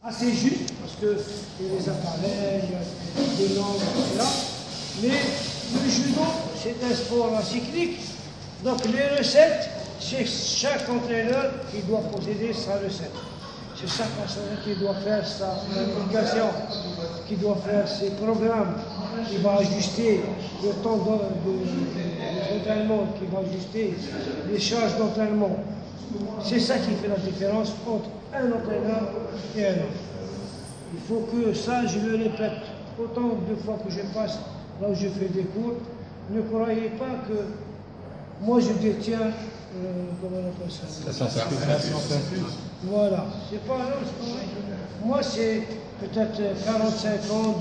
assez juste, parce qu'il y a des appareils, il y a des langues, etc. Mais le judo, c'est un sport cyclique, donc les recettes, c'est chaque entraîneur qui doit posséder sa recette. C'est chaque entraîneur qui doit faire sa planification, qui doit faire ses programmes, qui va ajuster le temps d'entraînement, qui va ajuster les charges d'entraînement. C'est ça qui fait la différence entre un entraîneur et un autre. Il faut que ça, je le répète autant de fois que je passe là où je fais des cours. Ne croyez pas que moi je détiens, comment on appelle ça? La science infuse. Voilà. C'est pas un autre. Moi, c'est peut-être 45 ans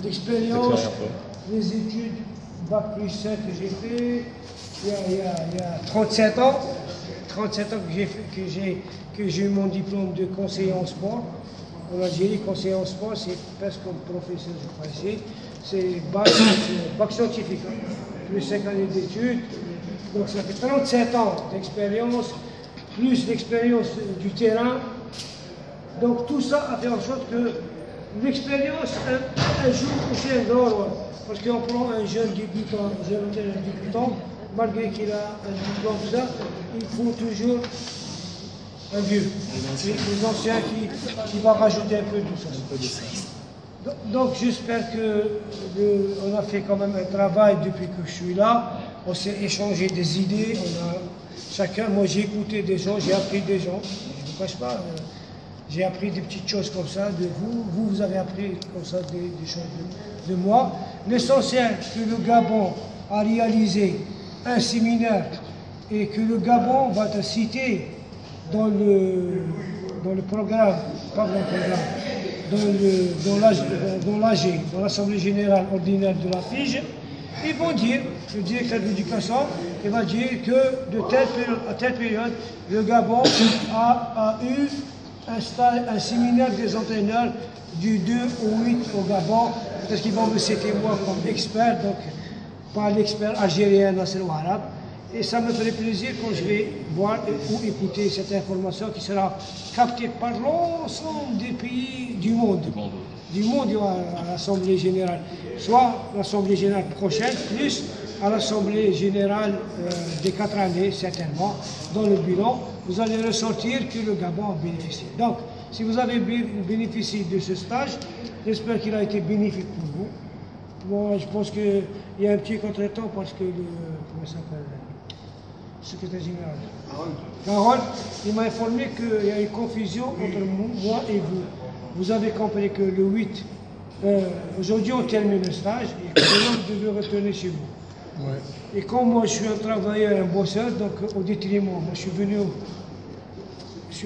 d'expérience, les études Bac plus 7 que j'ai fait. Il y a 37 ans que j'ai eu mon diplôme de conseiller en sport. En Algérie, conseiller en sport, c'est presque comme professeur, je crois ici. C'est bac scientifique, hein, plus 5 années d'études. Donc ça fait 37 ans d'expérience, plus l'expérience du terrain. Donc tout ça a fait en sorte que l'expérience, un jour, aussi un grand rôle. Parce qu'on prend un jeune débutant, malgré qu'il a un diplôme, tout ça, il faut toujours un vieux. Les anciens qui vont rajouter un peu de ça. Donc j'espère qu'on a fait quand même un travail depuis que je suis là. On s'est échangé des idées. Moi j'ai écouté des gens, j'ai appris des gens. Je ne vous cache pas. J'ai appris des petites choses comme ça de vous. Vous avez appris comme ça des choses de moi. L'essentiel, que le Gabon a réalisé un séminaire et que le Gabon va être cité dans le programme, pas dans le programme, dans l'AG, dans l'Assemblée Générale Ordinaire de la FIGE, ils vont dire, le directeur de l'éducation, il va dire que de telle période à telle période, le Gabon a eu un séminaire des entraîneurs du 2 au 8 au Gabon, parce qu'ils vont me citer moi comme expert, donc pas l'expert algérien Nasser Ouarab. Et ça me ferait plaisir quand je vais voir ou écouter cette information qui sera captée par l'ensemble des pays du monde. Du monde à l'Assemblée Générale. Soit l'Assemblée Générale prochaine, plus à l'Assemblée Générale des 4 années, certainement, dans le bilan, vous allez ressentir que le Gabon a bénéficié. Donc, si vous avez bénéficié de ce stage, j'espère qu'il a été bénéfique pour vous. Moi, je pense qu'il y a un petit contretemps parce que comment ça s'appelle, le secrétaire général, Carole, il m'a informé qu'il y a une confusion entre moi et vous. Vous avez compris que le 8, aujourd'hui on termine le stage et que vous devez retourner chez vous. Ouais. Et comme moi je suis un travailleur, un bosseur, donc au détriment, moi je suis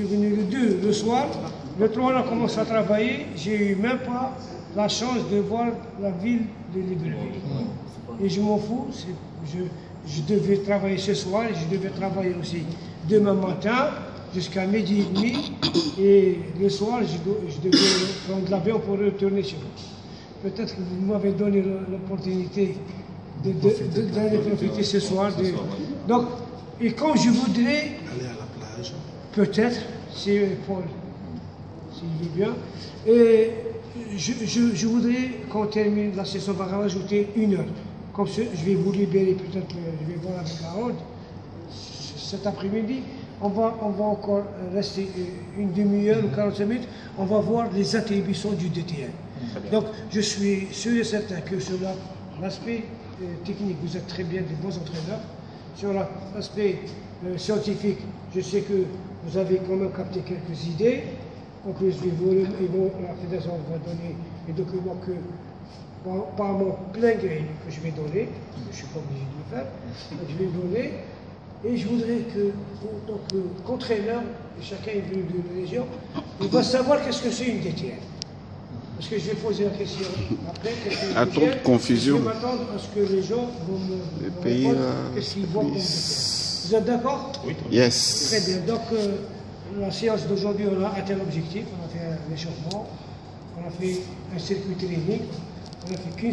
venu le 2 le soir, le 3 on a commencé à travailler, j'ai eu même pas la chance de voir la ville de Libreville. Et je m'en fous, je devais travailler ce soir et je devais travailler aussi demain matin jusqu'à midi et demi. Et le soir, je devais prendre l'avion pour retourner chez vous. Peut-être que vous m'avez donné l'opportunité d'aller profiter ce soir. Donc, et comme je voudrais aller à la plage, peut-être, si Paul, s'il veut bien, et je voudrais qu'on termine la session par rajouter 1 heure. Comme ça, je vais vous libérer, peut-être, je vais voir avec Harold cet après-midi. On va encore rester une demi-heure ou 45 minutes. On va voir les attributions du DTN. Donc, je suis sûr et certain que sur l'aspect technique, vous êtes très bien des bons entraîneurs. Sur l'aspect scientifique, je sais que vous avez quand même capté quelques idées. En plus, la fédération va donner les documents que, par mon plein gré, que je vais donner. Je ne suis pas obligé de le faire. Donc, je vais donner. Et je voudrais que, en tant qu'entraîneur, chacun est venu de région, il va savoir qu'est-ce que c'est une DTN. Parce que je vais poser la question après. À trop de confusion. Je vais m'attendre à ce que les gens vont me répondre qu'est-ce qu'ils voient comme DTN. Vous êtes d'accord? Oui. Yes. Très bien. Donc, la séance d'aujourd'hui, on a atteint l'objectif. On a fait un échauffement, on a fait un circuit training, on a fait qu'une